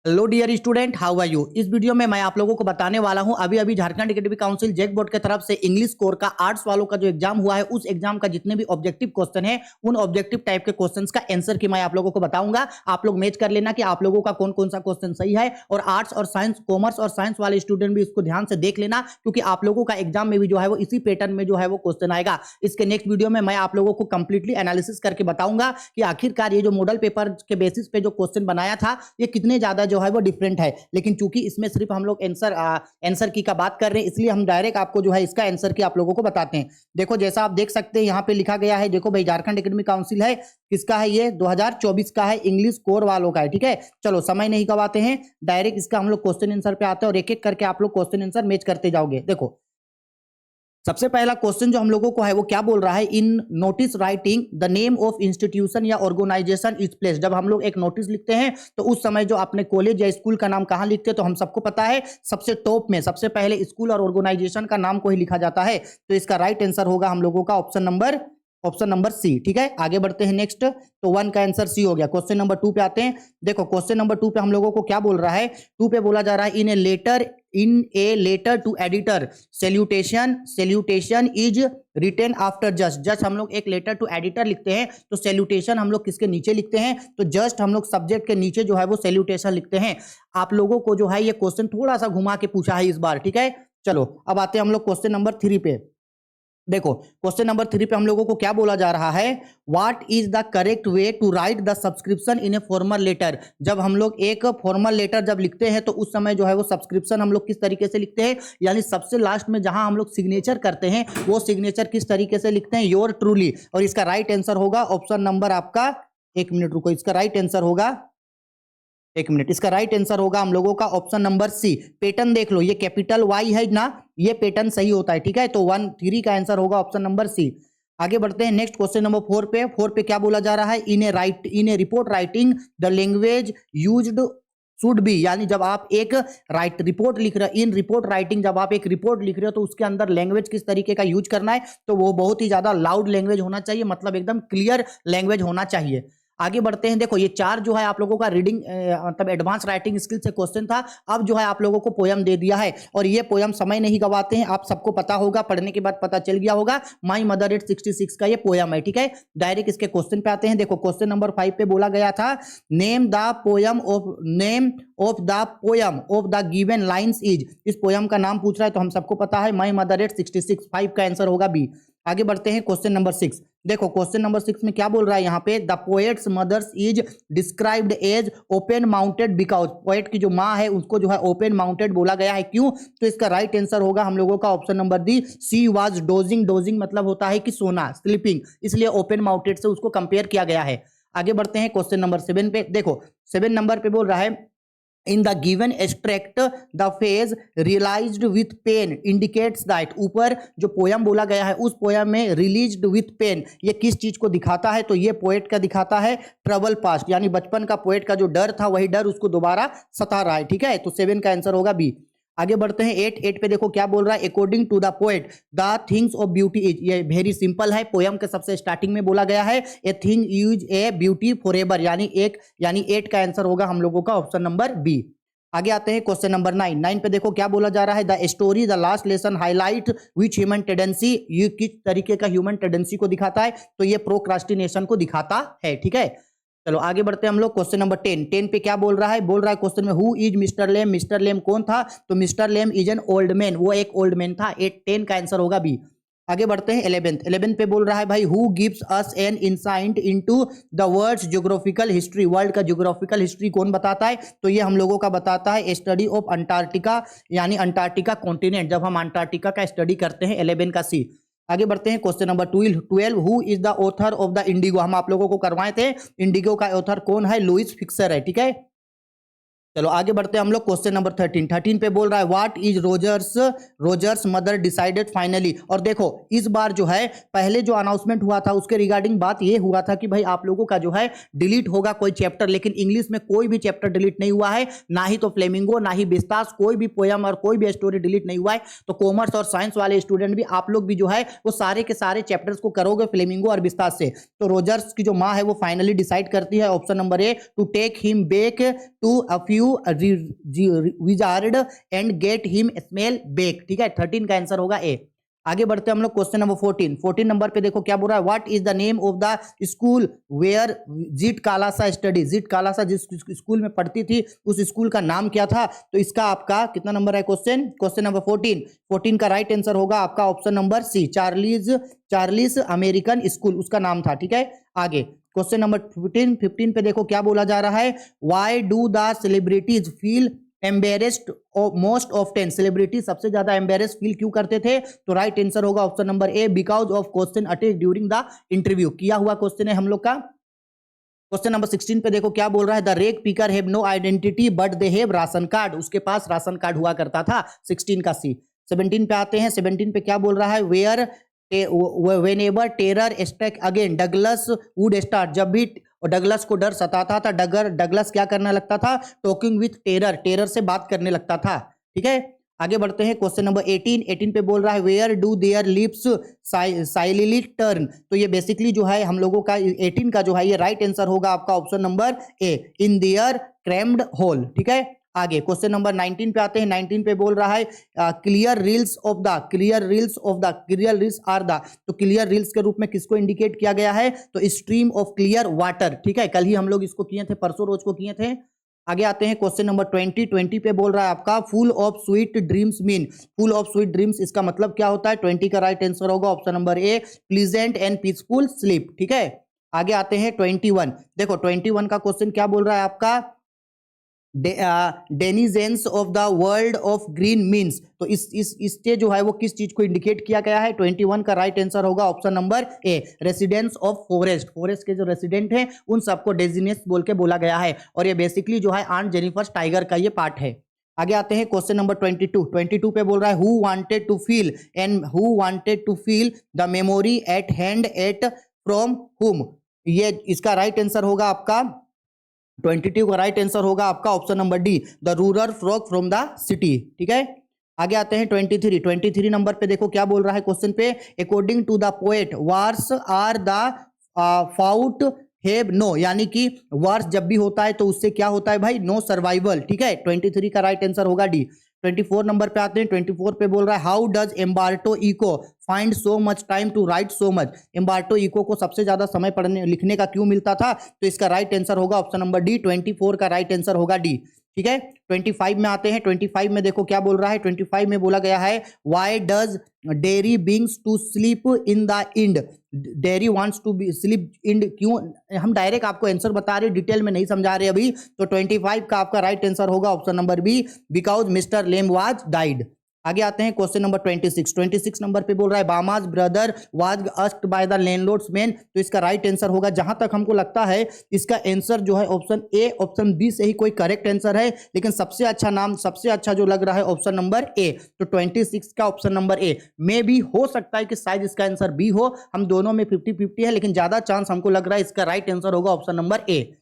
Hello dear student, how are you. इस video में मैं आप लोगों को बताने वाला हूं अभी Jharkhand academic council JAC board की तरफ से इंग्लिश कोर का आर्ट्स वालों का जो एग्जाम हुआ है उस एग्जाम का जितने भी ऑब्जेक्टिव क्वेश्चन है उन ऑब्जेक्टिव टाइप के क्वेश्चंस का आंसर की मैं आप लोगों को बताऊंगा। आप लोग मैच कर लेना कि आप लोगों का कौन कौन सा क्वेश्चन सही है, और आर्ट्स और साइंस, कॉमर्स और साइंस वाले स्टूडेंट भी इसको ध्यान से देख लेना, क्योंकि आप लोगों का एग्जाम में भी जो है वो इसी पैटर्न में जो है वो क्वेश्चन आएगा। इसके नेक्स्ट वीडियो में मैं आप लोगों को कंप्लीटली एनालिसिस करके बताऊंगा कि आखिरकार ये जो मॉडल पेपर के बेसिस पे जो क्वेश्चन बनाया था ये कितने ज्यादा जो है वो डिफरेंट है। लेकिन चूंकि इसमें सिर्फ हम लोग आंसर की का बात कर रहे हैं, इसलिए हम डायरेक्ट आपको जो है इसका आंसर की आप लोगों को बताते हैं। देखो जैसा आप देख सकते हैं यहाँ पे लिखा गया है, देखो भाई झारखंड एकेडमिक काउंसिल है, किसका है ये 2024 का है, इंग्लिश कोर वालों का है। ठीक है, चलो समय नहीं गवाते हैं, डायरेक्ट इसका हम लोग क्वेश्चन आंसर पे आते हैं और एक एक करके आप लोग क्वेश्चन आंसर मैच करते जाओगे। देखो सबसे पहला क्वेश्चन जो हम लोगों को है वो क्या बोल रहा है, इन notice writing the name of institution या ऑर्गेनाइजेशन इज प्लेस। जब हम लोग एक नोटिस लिखते हैं तो उस समय जो अपने कॉलेज या स्कूल का नाम कहां लिखते हैं, तो हम सबको पता है सबसे टॉप में सबसे पहले स्कूल और ऑर्गेनाइजेशन का नाम को ही लिखा जाता है। तो इसका राइट आंसर होगा हम लोगों का ऑप्शन नंबर सी। ठीक है, आगे बढ़ते हैं नेक्स्ट। तो 1 का आंसर सी हो गया। क्वेश्चन नंबर 2 पे आते हैं। देखो क्वेश्चन नंबर 2 पे हम लोगों को क्या बोल रहा है, 2 पे बोला जा रहा है in a letter to editor salutation is written after just. हम लोग एक लेटर टू एडिटर लिखते हैं तो सैल्यूटेशन हम लोग किसके नीचे लिखते हैं, तो जस्ट हम लोग सब्जेक्ट के नीचे जो है वो सैल्यूटेशन लिखते हैं। आप लोगों को जो है ये क्वेश्चन थोड़ा सा घुमा के पूछा है इस बार। ठीक है, चलो अब आते हैं हम लोग क्वेश्चन नंबर 3 पे। देखो क्वेश्चन नंबर 3 पे हम लोगों को क्या बोला जा रहा है, what is the correct way to write the subscription in a formal letter. जब हम लोग एक फॉर्मल लेटर जब लिखते हैं तो उस समय जो है वो सब्सक्रिप्शन हम लोग किस तरीके से लिखते हैं, यानी सबसे लास्ट में जहां हम लोग सिग्नेचर करते हैं वो सिग्नेचर किस तरीके से लिखते हैं, योर ट्रूली। और इसका राइट आंसर होगा ऑप्शन नंबर आपका, एक मिनट रुको, इसका राइट आंसर होगा, एक मिनट, इसका राइट आंसर होगा हम लोगों का ऑप्शन नंबर सी। पैटर्न देख लो, ये कैपिटल वाई है ना, ये पैटर्न सही होता है। ठीक है, तो 1-3 का आंसर होगा ऑप्शन नंबर सी। आगे बढ़ते हैं नेक्स्ट क्वेश्चन नंबर 4 पे। 4 पे क्या बोला जा रहा है, in a report writing the language used should be. यानी जब आप एक रिपोर्ट लिख रहे, इन रिपोर्ट राइटिंग जब आप एक रिपोर्ट लिख रहे हो तो उसके अंदर लैंग्वेज किस तरीके का यूज करना है, तो वो बहुत ही ज्यादा लाउड लैंग्वेज होना चाहिए, मतलब एकदम क्लियर लैंग्वेज होना चाहिए। आगे बढ़ते हैं। देखो ये 4 जो है आप लोगों का रीडिंग मतलब एडवांस राइटिंग स्किल से क्वेश्चन था। अब जो है आप लोगों को पोयम दे दिया है, और ये पोयम समय नहीं गवाते हैं, आप सबको पता होगा, पढ़ने के बाद पता चल गया होगा, माई मदर एट 66 का ये पोयम है। ठीक है, डायरेक्ट इसके क्वेश्चन पे आते हैं। देखो क्वेश्चन नंबर 5 पे बोला गया था, name the poem of the given lines is. इस पोयम का नाम पूछ रहा है तो हम सबको पता है माई मदर एट 66। 5 का आंसर होगा बी। आगे बढ़ते हैं क्वेश्चन नंबर 6। देखो क्वेश्चन नंबर 6 में क्या बोल रहा है यहाँ पे, the poet's mothers is described as open mounted because. Poet की जो माँ है उसको जो है ओपन माउंटेड बोला गया है, क्यों, तो इसका राइट आंसर होगा हम लोगों का option number D, she was dosing. Dosing मतलब होता है कि सोना, स्लीपिंग, इसलिए ओपन माउंटेड से उसको कंपेयर किया गया है। आगे बढ़ते हैं क्वेश्चन नंबर 7 पे। देखो 7 नंबर पे बोल रहा है, in the given extract the phase realized with pain indicates that. ऊपर जो पोयम बोला गया है उस पोयम में रिलीज्ड विथ पेन ये किस चीज को दिखाता है, तो ये पोएट का दिखाता है ट्रबल पास्ट, यानी बचपन का पोएट का जो डर था वही डर उसको दोबारा सता रहा है। ठीक है, तो 7 का आंसर होगा बी। आगे बढ़ते हैं 8 पे। देखो क्या बोल रहा है, according to the poet the things of beauty is. ये वेरी सिंपल है, पोयम के सबसे स्टार्टिंग में बोला गया है a thing use a beauty forever, यानी 8 का आंसर होगा हम लोगों का ऑप्शन नंबर बी। आगे आते हैं क्वेश्चन नंबर 9 पे। देखो क्या बोला जा रहा है, the story the last lesson highlight which human tendency. ये किस तरीके का ह्यूमन टेंडेंसी को दिखाता है, तो ये प्रोक्रास्टिनेशन को दिखाता है। ठीक है, चलो आगे बढ़ते हैं हम लोग क्वेश्चन नंबर 10 पे क्या बोल रहा है, क्वेश्चन में who is mister Lamb. Mister Lamb कौन था, तो mister Lamb is an old man, वो एक ओल्ड मैन था। 10 का आंसर होगा बी। आगे बढ़ते हैं 11 पे बोल रहा है भाई, who gives us an insight into the world's geographical history. World का ज्योग्राफिकल हिस्ट्री कौन बताता है, तो ये हम लोगों का बताता है स्टडी ऑफ अंटार्कटिका, यानी अंटार्कटिका कॉन्टिनेंट, जब हम अंटार्कटिका का स्टडी करते हैं। 11 का सी। आगे बढ़ते हैं question number 12 who is the author of the Indigo. हम आप लोगों को करवाए थे, इंडिगो का ऑथर कौन है, लुइस फिक्सर है। ठीक है, चलो आगे बढ़ते हैं हम लोग क्वेश्चन नंबर 13 पे बोल रहा है, what is Rogers mother decided finally. और देखो इस बार जो है पहले जो अनाउंसमेंट हुआ था उसके रिगार्डिंग बात ये हुआ था कि भाई आप लोगों का जो है डिलीट होगा कोई चैप्टर, लेकिन इंग्लिश में कोई भी चैप्टर डिलीट नहीं हुआ है, ना ही तो फ्लेमिंगो ना ही बिस्तास, कोई भी पोयम और कोई भी स्टोरी डिलीट नहीं हुआ है। तो कॉमर्स और साइंस वाले स्टूडेंट भी, आप लोग भी जो है वो सारे के सारे चैप्टर्स को करोगे फ्लेमिंगो और बिस्तास से। तो रोजर्स की जो माँ है वो फाइनली डिसाइड करती है option number A, to take him back to a few to wizard and get him smell bake. ठीक है, 13 का आंसर होगा ए। आगे बढ़ते हैं हम लोग क्वेश्चन नंबर 14। 14 नंबर पे देखो क्या बोल रहा है, what is the name of the school where Jeet Kalasa study. Jeet Kalasa जिस स्कूल में पढ़ती थी उस स्कूल का नाम क्या था। तो इसका आपका कितना नंबर है क्वेश्चन नंबर 14। 14 का राइट आंसर होगा आपका option number C, Charles American school उसका नाम था। ठीक है, आगे क्वेश्चन नंबर 15 पे देखो क्या बोला जा रहा है, why do the celebrities feel embarrassed most often. Celebrity सबसे ज्यादा एम्बेरेस फील क्यों करते थे। तो राइट आंसर होगा option number A, because of question attack during the interview. किया हुआ क्वेश्चन है हम लोग का। क्वेश्चन नंबर 16 पे देखो क्या बोल रहा है, the rag picker have no identity but they have ration card. उसके पास राशन कार्ड हुआ करता था, 16 का सी। 17 पे आते हैं। 17 पे क्या बोल रहा है, where whenever terror strike again Douglas would start. जब भी डगलस को डर सताता था डगलस क्या करने लगता था, टॉकिंग विथ टेरर से बात करने लगता था। ठीक है, आगे बढ़ते हैं क्वेश्चन नंबर 18 पे बोल रहा है, वेयर डू देयर लिप्स साइलिली टर्न। तो ये बेसिकली जो है हम लोगों का 18 का जो है ये राइट आंसर होगा आपका option number A, in there crammed hole. ठीक है, आगे क्वेश्चन नंबर 19 पे आते हैं। 19 पे बोल रहा है, क्लियर रील्स आर द। तो क्लियर रील्स के रूप में किसको इंडिकेट किया गया है, तो स्ट्रीम ऑफ क्लियर वाटर। ठीक है, कल ही हम लोग इसको किए थे, परसों रोज को किए थे। आगे आते हैं क्वेश्चन नंबर 20 पे बोल रहा है आपका, full of sweet dreams mean. Full of sweet dreams इसका मतलब क्या होता है। 20 का राइट आंसर होगा option number A, pleasant and peaceful sleep. ठीक है, आगे आते हैं 21। देखो 21 का क्वेश्चन क्या बोल रहा है आपका, denizens of the world of green means. तो इससे जो है वो किस चीज को इंडिकेट किया गया है। 21 का राइट आंसर होगा option number A, residents of forest के जो रेसिडेंट हैं उन सबको डेजिनेस बोल के बोला गया है। और ये बेसिकली जो है आंट जेनिफर टाइगर का ये पार्ट है। आगे आते हैं क्वेश्चन नंबर 22 पे बोल रहा है, who wanted to feel the memory at hand at from whom. ये इसका राइट आंसर होगा आपका 22 का राइट आंसर होगा आपका option number D, the rural frock from the city. ठीक है, आगे आते हैं 23 नंबर पे देखो क्या बोल रहा है क्वेश्चन पे, according to the poet wars are the fought have no. यानी कि वार्स जब भी होता है तो उससे क्या होता है भाई, नो सर्वाइवल। ठीक है, 23 का राइट आंसर होगा डी। 24 नंबर पे आते हैं। 24 पे बोल रहा है, how does Umberto Eco find so much time to write so much. Umberto Eco को सबसे ज्यादा समय पढ़ने लिखने का क्यों मिलता था। तो इसका राइट आंसर होगा ऑप्शन नंबर डी, 24 का राइट आंसर होगा डी। ठीक है, 25 में आते हैं। 25 में देखो क्या बोल रहा है, 25 में बोला गया है, why does dairy brings to sleep in the end. Dairy wants to be sleep end क्यों, हम डायरेक्ट आपको आंसर बता रहे, डिटेल में नहीं समझा रहे अभी। तो 25 का आपका राइट आंसर होगा option number B, because mister Lamb was died. आगे आते हैं क्वेश्चन नंबर 26 नंबर पे बोल रहा है, Bama's brother was asked by the landlord's man. तो इसका राइट आंसर होगा, जहां तक हमको लगता है इसका आंसर जो है ऑप्शन ए ऑप्शन बी से ही कोई करेक्ट आंसर है, लेकिन सबसे अच्छा जो लग रहा है ऑप्शन नंबर ए। तो 26 का ऑप्शन नंबर ए में भी हो सकता है कि शायद इसका आंसर बी हो, हम दोनों में 50-50 है, लेकिन ज्यादा चांस हमको लग रहा है इसका राइट आंसर होगा ऑप्शन नंबर ए।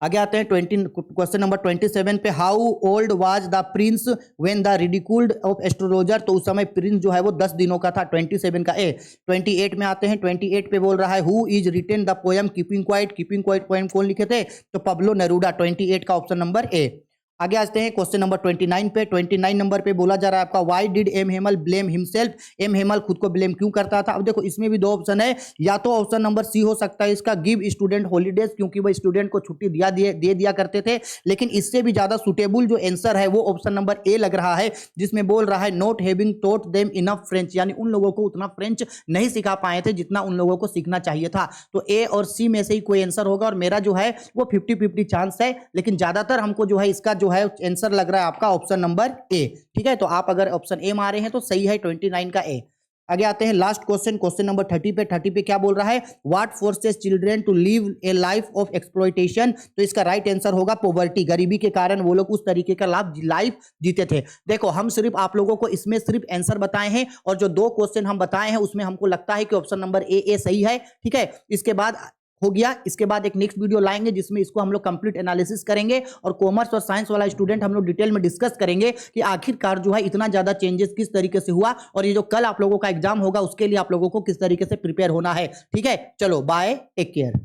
आगे आते हैं क्वेश्चन नंबर 27 पे, how old was the Prince when the ridiculed of astrologer. तो उस समय प्रिंस जो है वो 10 दिनों का था, 27 का ए। 28 में आते हैं। 28 पे बोल रहा है, who is written the poem keeping quite poem कौन लिखे थे, तो पब्लो नेरूडा। 28 का ऑप्शन नंबर ए। आगे आते हैं क्वेश्चन नंबर 29 पे। 29 नंबर पे बोला जा रहा है आपका, why did M Hamel blame himself. M Hamel खुद को ब्लेम क्यों करता था। अब देखो इसमें भी दो ऑप्शन है, या तो ऑप्शन नंबर सी हो सकता है इसका, गिव स्टूडेंट हॉलीडेज, क्योंकि वो स्टूडेंट को छुट्टी दे दिया करते थे। लेकिन इससे भी ज्यादा सुटेबल जो आंसर है वो ऑप्शन नंबर ए लग रहा है, जिसमें बोल रहा है, not having taught them enough French. यानी उन लोगों को उतना फ्रेंच नहीं सिखा पाए थे जितना उन लोगों को सीखना चाहिए था। तो ए और सी में से ही कोई आंसर होगा, और मेरा जो है वो 50-50 चांस है, लेकिन ज्यादातर हमको जो है इसका जो है आंसर लग रहा है आपका ऑप्शन नंबर ए। ठीक है, तो आप अगर ऑप्शन ए मारे हैं तो सही है 29 का ए। आगे आते हैं लास्ट क्वेश्चन नंबर 30 पे। 30 पे क्या बोल रहा है, what forces children to live a life of exploitation. तो इसका राइट आंसर होगा पॉवर्टी। गरीबी के कारण वो लोग उस तरीके का लाइफ जीते थे। देखो हम सिर्फ आप लोगों को इसमें सिर्फ आंसर बताए हैं, और जो दो क्वेश्चन हम बताए हैं उसमें हमको लगता है कि ऑप्शन नंबर ए सही है। ठीक है, इसके बाद हो गया, इसके बाद एक नेक्स्ट वीडियो लाएंगे जिसमें इसको हम लोग कंप्लीट एनालिसिस करेंगे, और कॉमर्स और साइंस वाला स्टूडेंट हम लोग डिटेल में डिस्कस करेंगे कि आखिरकार जो है इतना ज्यादा चेंजेस किस तरीके से हुआ, और ये जो कल आप लोगों का एग्जाम होगा उसके लिए आप लोगों को किस तरीके से प्रिपेयर होना है। ठीक है, चलो बाय, टेक केयर।